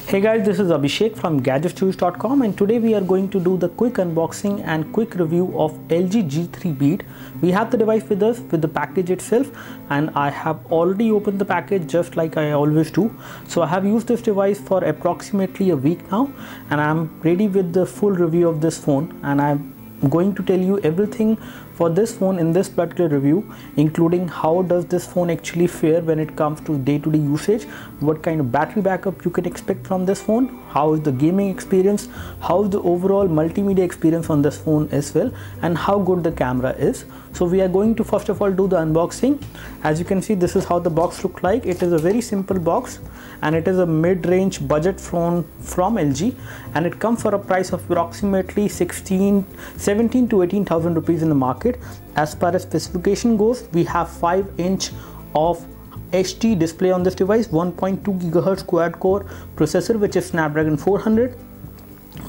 Hey guys, this is Abhishek from GadgetToys.com, and today we are going to do the quick unboxing and quick review of LG G3 Beat. We have the device with us with the package itself, and I have already opened the package just like I always do. So I have used this device for approximately a week now, and I'm ready with the full review of this phone, and I'm going to tell you everything for this phone in this particular review, including how does this phone actually fare when it comes to day-to-day usage, what kind of battery backup you can expect from this phone, how is the gaming experience, how is the overall multimedia experience on this phone as well, and how good the camera is. So we are going to first of all do the unboxing. As you can see, this is how the box looks like. It is a very simple box, and it is a mid-range budget phone from LG, and it comes for a price of approximately 17 to 18,000 rupees in the market. As far as specification goes, we have 5-inch of HD display on this device, 1.2 GHz quad-core processor which is Snapdragon 400.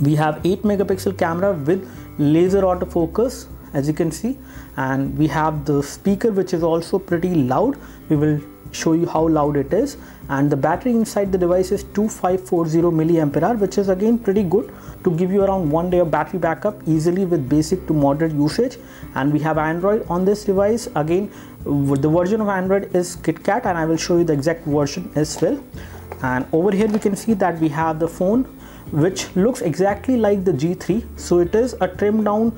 We have 8 megapixel camera with laser autofocus, as you can see, and we have the speaker which is also pretty loud. We will show you how loud it is, and the battery inside the device is 2540 milliampere, which is again pretty good to give you around 1 day of battery backup easily with basic to moderate usage. And we have Android on this device. Again, the version of Android is KitKat, and I will show you the exact version as well. And over here we can see that we have the phone which looks exactly like the G3, so it is a trimmed down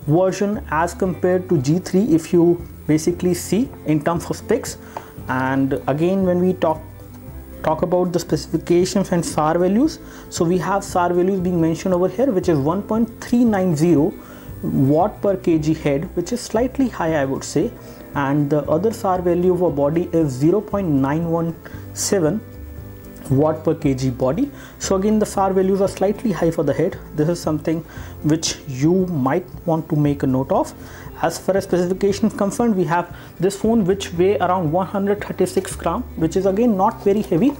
version as compared to G3 if you basically see in terms of specs. And again, when we talk about the specifications and SAR values, so we have SAR values being mentioned over here, which is 1.390 watt per kg head, which is slightly high, I would say, and the other SAR value of a body is 0.917 watt per kg body. So again, the SAR values are slightly high for the head. This is something which you might want to make a note of. As far as specifications concerned, we have this phone which weigh around 136 gram, which is again not very heavy.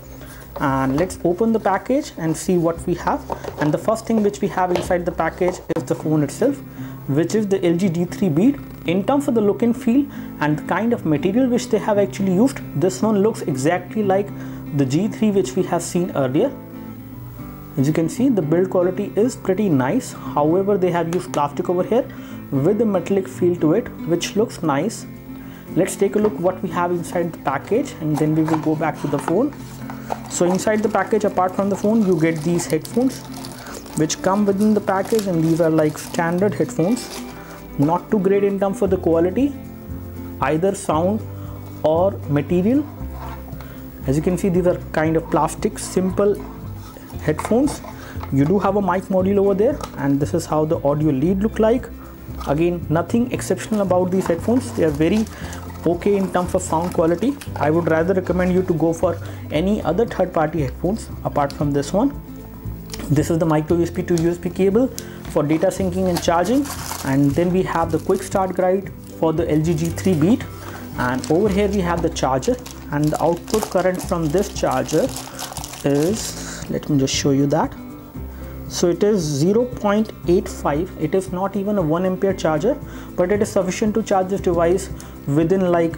And let's open the package and see what we have. And the first thing which we have inside the package is the phone itself, which is the LG G3 Beat. In terms of the look and feel and the kind of material which they have actually used, this one looks exactly like the G3 which we have seen earlier. As you can see, the build quality is pretty nice. However, they have used plastic over here with a metallic feel to it, which looks nice. Let's take a look what we have inside the package, and then we will go back to the phone. So inside the package, apart from the phone, you get these headphones which come within the package, and these are like standard headphones, not too great in terms of the quality, either sound or material. As you can see, these are kind of plastic simple headphones. You do have a mic module over there, and this is how the audio lead look like. Again, nothing exceptional about these headphones. They are very okay in terms of sound quality. I would rather recommend you to go for any other third-party headphones apart from this one. This is the micro USB to USB cable for data syncing and charging, and then we have the quick start guide for the LG G3 Beat, and over here we have the charger, and the output current from this charger is, let me just show you that. So it is 0.85. It is not even a 1 ampere charger, but it is sufficient to charge this device within like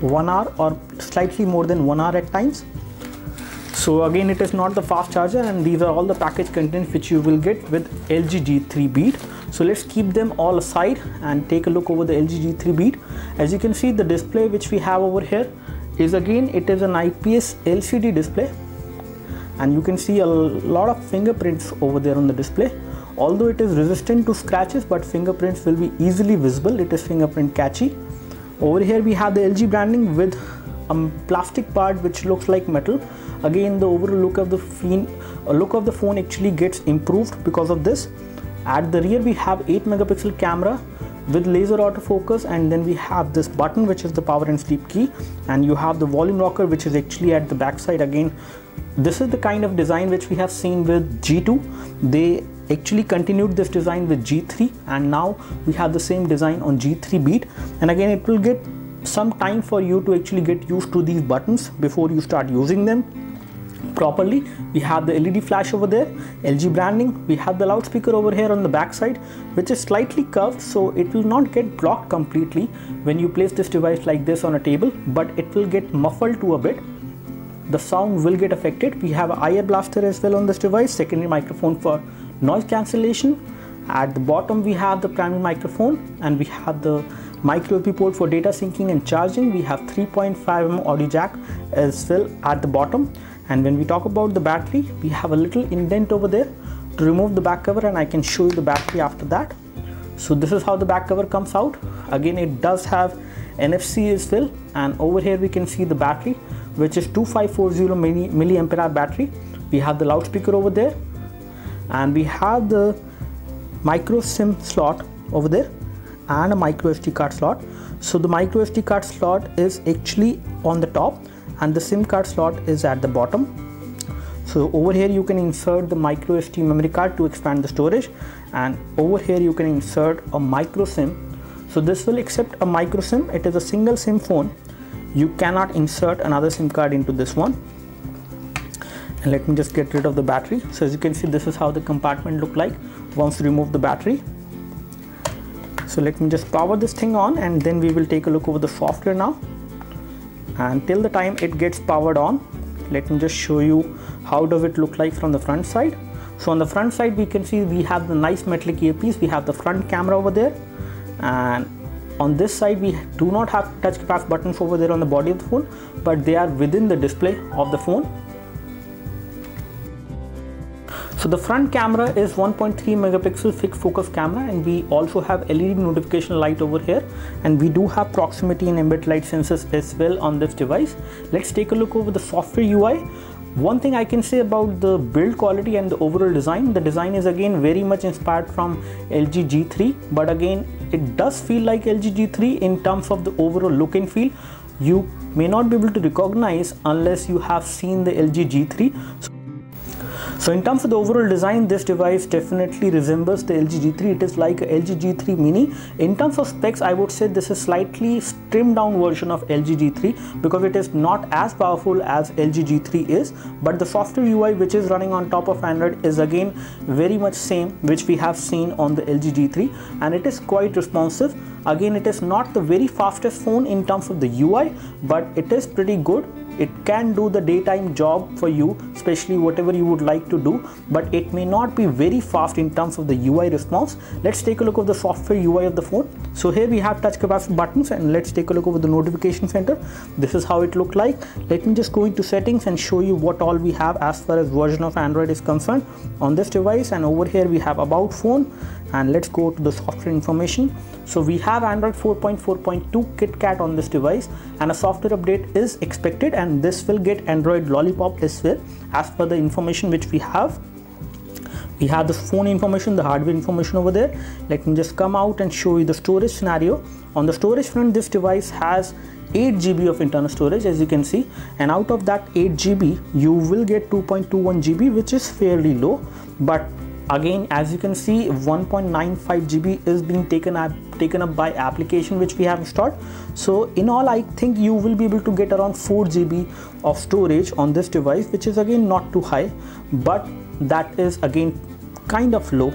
1 hour or slightly more than 1 hour at times. So again, it is not the fast charger, and these are all the package contents which you will get with LG G3 Beat. So let's keep them all aside and take a look over the LG G3 Beat. As you can see, the display which we have over here is, again, it is an IPS LCD display, and you can see a lot of fingerprints over there on the display. Although it is resistant to scratches, but fingerprints will be easily visible. It is fingerprint catchy. Over here we have the LG branding with a plastic part which looks like metal. Again, the overall look of the phone actually gets improved because of this. At the rear we have 8 megapixel camera with laser autofocus, and then we have this button which is the power and sleep key, and you have the volume rocker which is actually at the back side. Again, this is the kind of design which we have seen with G2. They actually continued this design with G3, and now we have the same design on G3 Beat. And again, it will get some time for you to actually get used to these buttons before you start using them properly. We have the LED flash over there, LG branding. We have the loudspeaker over here on the back side, which is slightly curved, so it will not get blocked completely when you place this device like this on a table, but it will get muffled to a bit. the sound will get affected. We have an IR blaster as well on this device, secondary microphone for noise cancellation. At the bottom we have the primary microphone, and we have the micro USB port for data syncing and charging. We have 3.5mm audio jack as well at the bottom. And when we talk about the battery, we have a little indent over there to remove the back cover, and I can show you the battery after that. So this is how the back cover comes out. Again, it does have NFC as well, and over here we can see the battery, which is 2540 milliampere hour battery. We have the loudspeaker over there, and we have the micro SIM slot over there and a micro SD card slot. So the micro SD card slot is actually on the top and the SIM card slot is at the bottom. So over here you can insert the micro SD memory card to expand the storage, and over here you can insert a micro SIM. So this will accept a micro SIM. It is a single SIM phone. You cannot insert another SIM card into this one. And let me just get rid of the battery. So as you can see, this is how the compartment look like once you remove the battery. So let me just power this thing on, and then we will take a look over the software now. And till the time it gets powered on, let me just show you how does it look like from the front side. So on the front side we can see we have the nice metallic earpiece. We have the front camera over there, and on this side we do not have touch capacitive buttons over there on the body of the phone, but they are within the display of the phone. So the front camera is 1.3 megapixel fixed focus camera, and we also have LED notification light over here, and we do have proximity and ambient light sensors as well on this device. Let's take a look over the software UI. One thing I can say about the build quality and the overall design, the design is again very much inspired from LG G3, but again it does feel like LG G3 in terms of the overall look and feel. You may not be able to recognize unless you have seen the LG G3. So in terms of the overall design, this device definitely resembles the LG G3. It is like a LG G3 Mini. In terms of specs, I would say this is slightly trimmed down version of LG G3 because it is not as powerful as LG G3 is. But the software UI which is running on top of Android is again very much same which we have seen on the LG G3, and it is quite responsive. Again, it is not the very fastest phone in terms of the UI, but it is pretty good. It can do the daytime job for you, especially whatever you would like to do, but it may not be very fast in terms of the UI response. Let's take a look at the software UI of the phone. So here we have touch capacitive buttons, and let's take a look over the notification center. This is how it looked like. Let me just go into settings and show you what all we have as far as version of Android is concerned on this device. And over here we have about phone, and let's go to the software information. So we have Android 4.4.2 KitKat on this device, and a software update is expected, and this will get Android Lollipop as well as per the information which we have. We have the phone information, the hardware information over there. Let me just come out and show you the storage scenario. On the storage front, this device has 8 GB of internal storage, as you can see, and out of that 8 GB you will get 2.21 GB, which is fairly low. But again, as you can see, 1.95 GB is being taken up by application which we have installed. So in all, I think you will be able to get around 4 GB of storage on this device, which is again not too high, but that is again kind of low.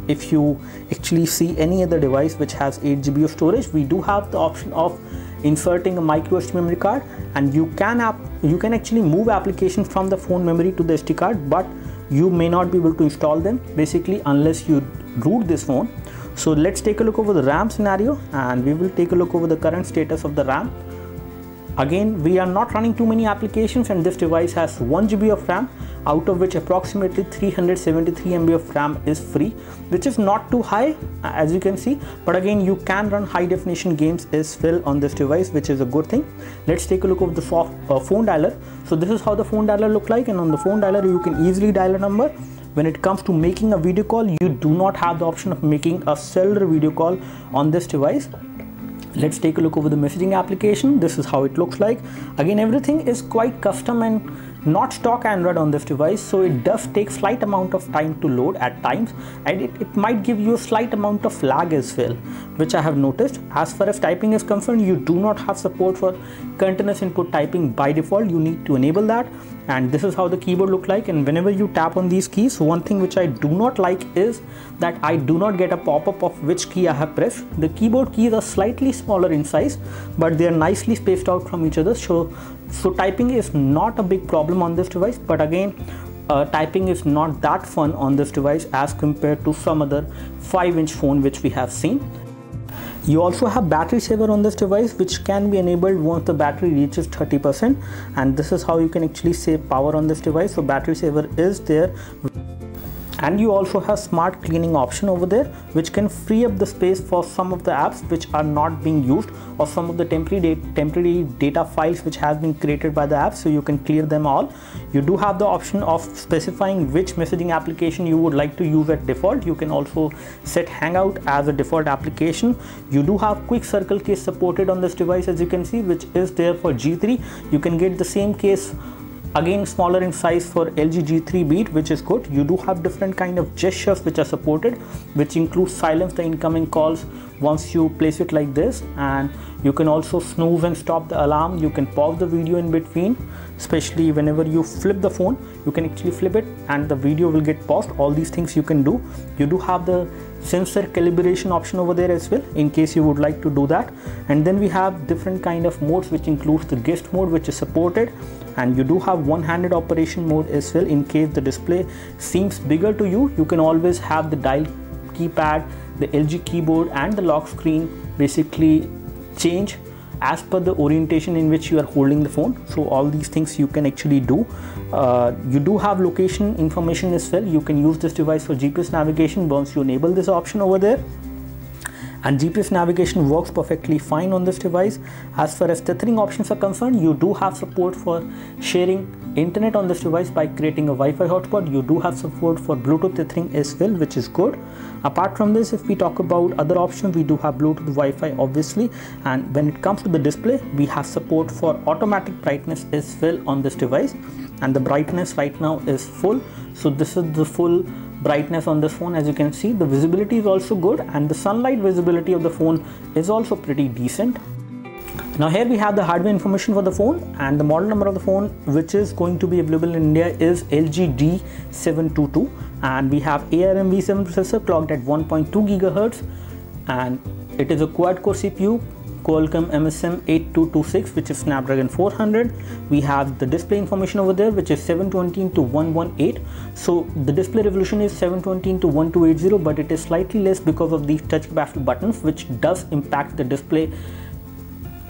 If you actually see any other device which has 8 GB of storage, we do have the option of inserting a micro SD memory card, and you can actually move applications from the phone memory to the SD card, but you may not be able to install them basically unless you root this phone. So let's take a look over the RAM scenario, and we will take a look over the current status of the RAM. Again, we are not running too many applications, and this device has 1 GB of RAM, out of which approximately 373 MB of RAM is free, which is not too high as you can see, but again you can run high definition games as well on this device, which is a good thing. Let's take a look of the phone dialer. So this is how the phone dialer look like, and on the phone dialer you can easily dial a number. When it comes to making a video call, you do not have the option of making a cellular video call on this device. Let's take a look over the messaging application. This is how it looks like. Again, everything is quite custom and not stock Android on this device, so it does take slight amount of time to load at times, and it might give you a slight amount of lag as well, which I have noticed. As far as typing is concerned, you do not have support for continuous input typing by default. You need to enable that. and this is how the keyboard look like. And whenever you tap on these keys, one thing which I do not like is that I do not get a pop-up of which key I have pressed. The keyboard keys are slightly smaller in size, but they are nicely spaced out from each other, so typing is not a big problem on this device. But again, typing is not that fun on this device as compared to some other 5-inch phone which we have seen. You also have battery saver on this device, which can be enabled once the battery reaches 30%, and this is how you can actually save power on this device. So battery saver is there. And you also have smart cleaning option over there, which can free up the space for some of the apps which are not being used, or some of the temporary data files which has been created by the app, so you can clear them all. You do have the option of specifying which messaging application you would like to use at default. You can also set Hangout as a default application. You do have quick circle case supported on this device, as you can see, which is there for G3. You can get the same case, again smaller in size, for LG G3 Beat, which is good. You do have different kind of gestures which are supported, which include silence the incoming calls once you place it like this, and you can also snooze and stop the alarm. You can pause the video in between, especially whenever you flip the phone, you can actually flip it and the video will get paused. All these things you can do. You do have the sensor calibration option over there as well, in case you would like to do that. And then we have different kind of modes, which includes the guest mode, which is supported, and you do have one-handed operation mode as well. In case the display seems bigger to you, you can always have the dial keypad, the LG keyboard and the lock screen basically change as per the orientation in which you are holding the phone. So all these things you can actually do. You do have location information as well. You can use this device for GPS navigation once you enable this option over there, and GPS navigation works perfectly fine on this device. As far as tethering options are concerned, you do have support for sharing internet on this device by creating a Wi-Fi hotspot. You do have support for Bluetooth tethering as well, which is good. Apart from this, if we talk about other options, we do have Bluetooth, Wi-Fi obviously, and when it comes to the display, we have support for automatic brightness as well on this device, and the brightness right now is full. So this is the full brightness on this phone. As you can see, the visibility is also good, and the sunlight visibility of the phone is also pretty decent. Now here we have the hardware information for the phone, and the model number of the phone which is going to be available in India is LG D722, and we have ARM V7 processor clocked at 1.2 GHz, and it is a quad-core CPU, Qualcomm MSM 8226, which is Snapdragon 400. We have the display information over there, which is 720x118. So the display resolution is 720x1280, but it is slightly less because of these touch capacitive buttons, which does impact the display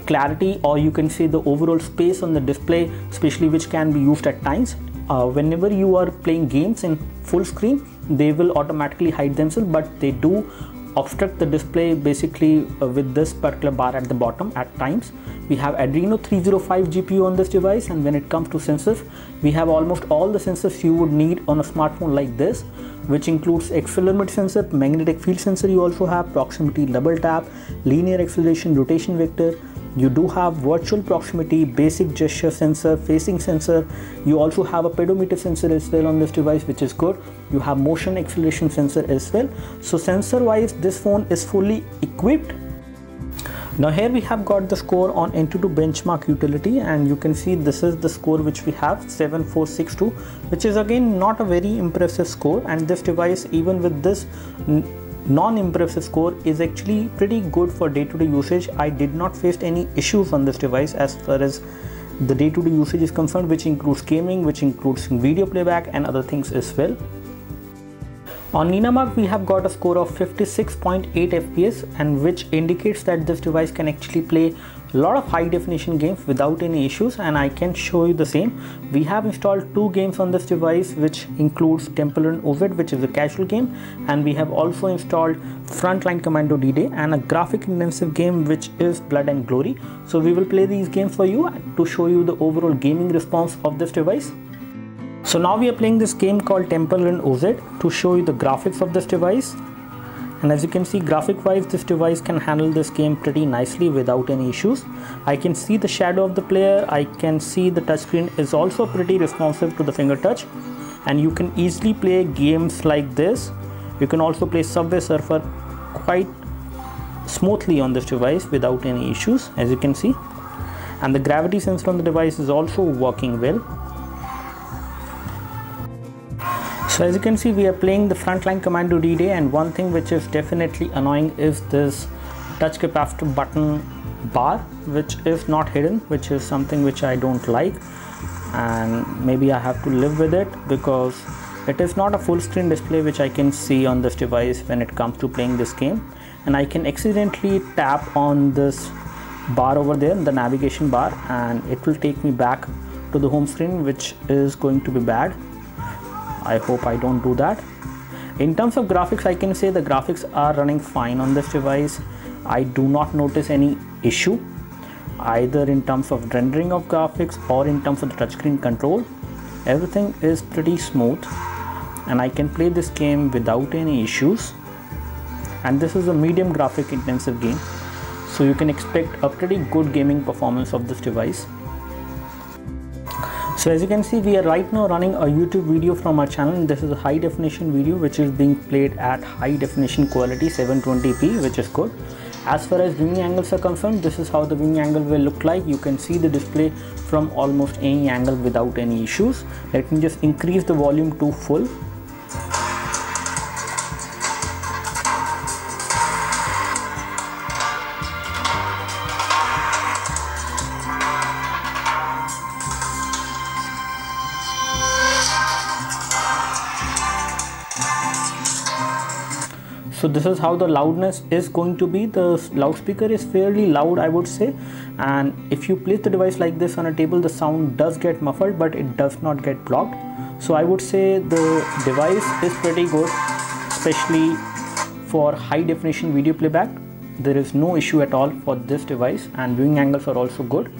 clarity, or you can say the overall space on the display, especially, which can be used at times. Whenever you are playing games in full screen, they will automatically hide themselves, but they do obstruct the display basically with this particular bar at the bottom at times. We have Adreno 305 GPU on this device, and when it comes to sensors, we have almost all the sensors you would need on a smartphone like this, which includes accelerometer sensor, magnetic field sensor. You also have proximity double tap, linear acceleration, rotation vector. You do have virtual proximity, basic gesture sensor, facing sensor. You also have a pedometer sensor as well on this device, which is good. You have motion acceleration sensor as well. So sensor wise, this phone is fully equipped. Now here we have got the score on AnTuTu benchmark utility, and you can see this is the score which we have, 7462, which is again not a very impressive score, and this device, even with this non-impressive score, is actually pretty good for day-to-day usage. I did not face any issues on this device as far as the day-to-day usage is concerned, which includes gaming, which includes video playback and other things as well. On Ninamark, we have got a score of 56.8 FPS, and which indicates that this device can actually play a lot of high definition games without any issues, and I can show you the same. We have installed 2 games on this device, which includes Temple Run OZ, which is a casual game, and we have also installed Frontline Commando D-Day and a graphic intensive game, which is Blood and Glory. So we will play these games for you to show you the overall gaming response of this device. So now we are playing this game called Temple Run OZ to show you the graphics of this device. And as you can see, graphic wise, this device can handle this game pretty nicely without any issues. I can see the shadow of the player. I can see the touchscreen is also pretty responsive to the finger touch, and you can easily play games like this. You can also play Subway Surfer quite smoothly on this device without any issues, as you can see. And the gravity sensor on the device is also working well. So as you can see, we are playing the Frontline Commando D-Day, and one thing which is definitely annoying is this touch capacitor button bar, which is not hidden, which is something which I don't like, and maybe I have to live with it because it is not a full screen display which I can see on this device when it comes to playing this game. And I can accidentally tap on this bar over there, the navigation bar, and it will take me back to the home screen, which is going to be bad. I hope I don't do that. In terms of graphics, I can say the graphics are running fine on this device. I do not notice any issue either in terms of rendering of graphics or in terms of the touchscreen control. Everything is pretty smooth and I can play this game without any issues. And this is a medium graphic intensive game, so you can expect a pretty good gaming performance of this device. So as you can see, we are right now running a YouTube video from our channel, and this is a high definition video which is being played at high definition quality 720p, which is good. As far as viewing angles are concerned, this is how the viewing angle will look like. You can see the display from almost any angle without any issues. Let me just increase the volume to full. So this is how the loudness is going to be. The loudspeaker is fairly loud, I would say, and if you place the device like this on a table, the sound does get muffled, but it does not get blocked. So I would say the device is pretty good, especially for high definition video playback. There is no issue at all for this device, and viewing angles are also good.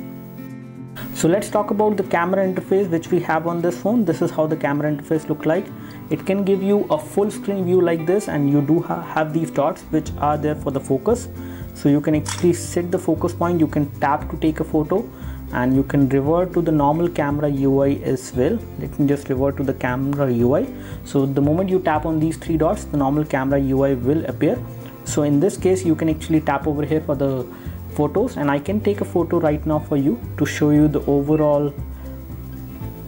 So let's talk about the camera interface which we have on this phone. This is how the camera interface look like. It can give you a full screen view like this, and you do have these dots which are there for the focus. So you can actually set the focus point, you can tap to take a photo, and you can revert to the normal camera UI as well. Let me just revert to the camera UI. So the moment you tap on these three dots, the normal camera UI will appear. So in this case, you can actually tap over here for the photos, and I can take a photo right now for you to show you the overall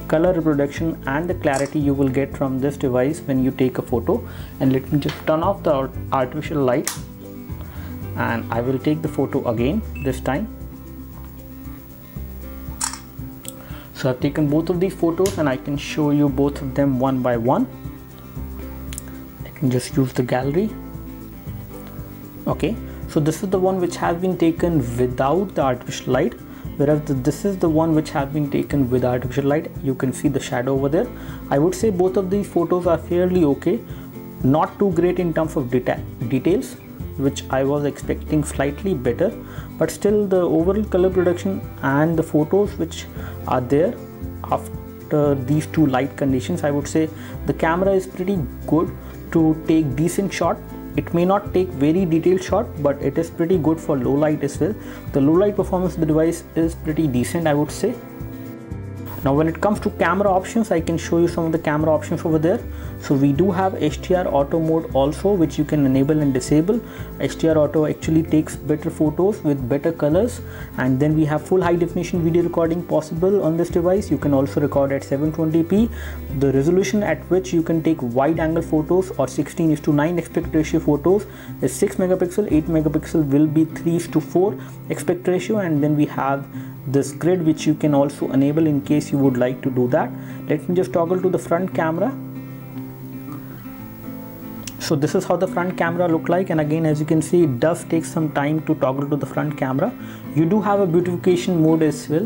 color reproduction and the clarity you will get from this device when you take a photo. And let me just turn off the artificial light, and I will take the photo again this time. So I've taken both of these photos and I can show you both of them one by one. I can just use the gallery. Okay, so this is the one which has been taken without the artificial light, whereas this is the one which has been taken with artificial light. You can see the shadow over there. I would say both of these photos are fairly okay, not too great in terms of details, which I was expecting slightly better, but still the overall color production and the photos which are there after these two light conditions, I would say the camera is pretty good to take decent shot. It may not take very detailed shot, but it is pretty good for low light as well. The low light performance of the device is pretty decent, I would say. Now when it comes to camera options, I can show you some of the camera options over there. So we do have HDR auto mode also, which you can enable and disable. HDR auto actually takes better photos with better colors, and then we have full high definition video recording possible on this device. You can also record at 720p. The resolution at which you can take wide angle photos or 16:9 aspect ratio photos is 6 megapixel. 8 megapixel will be 3:4 aspect ratio, and then we have this grid which you can also enable in case you would like to do that. Let me just toggle to the front camera. So this is how the front camera look like, and again, as you can see, it does take some time to toggle to the front camera. You do have a beautification mode as well,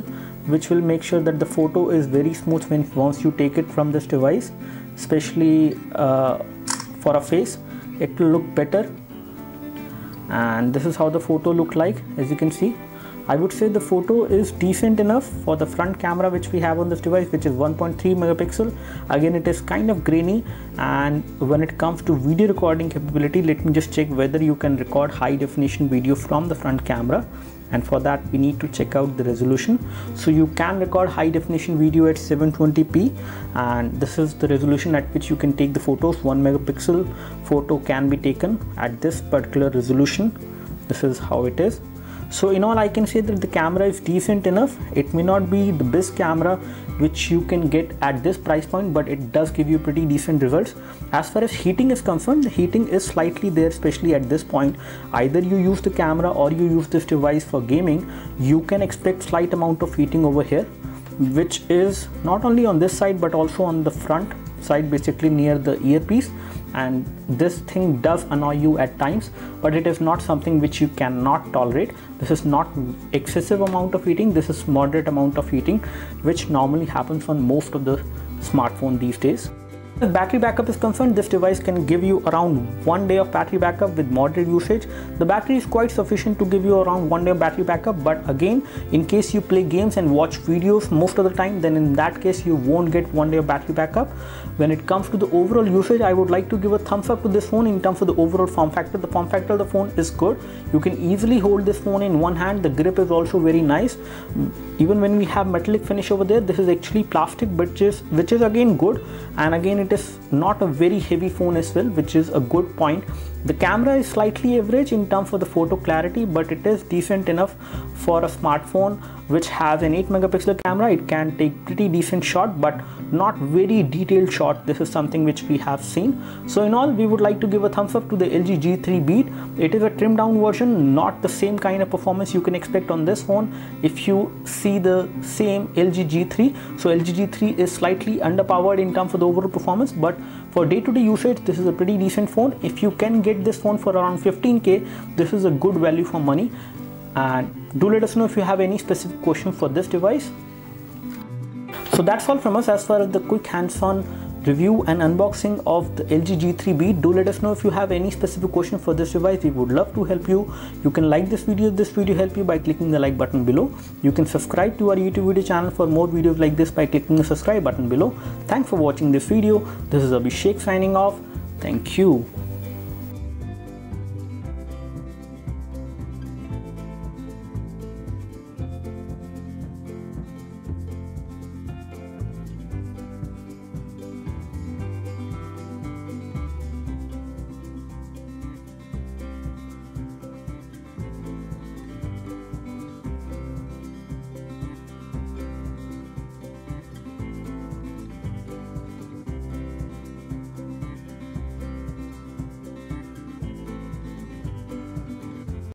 which will make sure that the photo is very smooth once you take it from this device, especially for a face. It will look better, and this is how the photo look like. As you can see, I would say the photo is decent enough for the front camera which we have on this device, which is 1.3 megapixel. Again, it is kind of grainy, and when it comes to video recording capability, let me just check whether you can record high definition video from the front camera, and for that we need to check out the resolution. So you can record high definition video at 720p, and this is the resolution at which you can take the photos. 1 megapixel photo can be taken at this particular resolution. This is how it is. So in all, I can say that the camera is decent enough. It may not be the best camera which you can get at this price point, but it does give you pretty decent results. As far as heating is concerned, the heating is slightly there, especially at this point. Either you use the camera or you use this device for gaming, you can expect slight amount of heating over here, which is not only on this side but also on the front side, basically near the earpiece. And this thing does annoy you at times, but it is not something which you cannot tolerate. This is not excessive amount of heating, this is moderate amount of heating, which normally happens on most of the smartphone these days. As battery backup is concerned, this device can give you around 1 day of battery backup with moderate usage. The battery is quite sufficient to give you around 1 day of battery backup, but again, in case you play games and watch videos most of the time, then in that case you won't get 1 day of battery backup. When it comes to the overall usage, I would like to give a thumbs up to this phone in terms of the overall form factor. The form factor of the phone is good. You can easily hold this phone in one hand. The grip is also very nice. Even when we have metallic finish over there, this is actually plastic, which is again good. And again, it is not a very heavy phone as well, which is a good point. The camera is slightly average in terms of the photo clarity, but it is decent enough for a smartphone which has an 8 megapixel camera. It can take pretty decent shot, but not very detailed shot. This is something which we have seen. So in all, we would like to give a thumbs up to the LG G3 Beat. It is a trimmed down version, not the same kind of performance you can expect on this phone if you see the same LG G3. So LG G3 is slightly underpowered in terms of the overall performance, but for day-to-day usage, this is a pretty decent phone. If you can get this phone for around 15K, this is a good value for money. And do let us know if you have any specific question for this device. So that's all from us as far as the quick hands-on review and unboxing of the LG G3 Beat. Do let us know if you have any specific question for this device. We would love to help you. You can like this video if this video helped you by clicking the like button below. You can subscribe to our YouTube video channel for more videos like this by clicking the subscribe button below. Thanks for watching this video. This is Abhishek signing off. Thank you.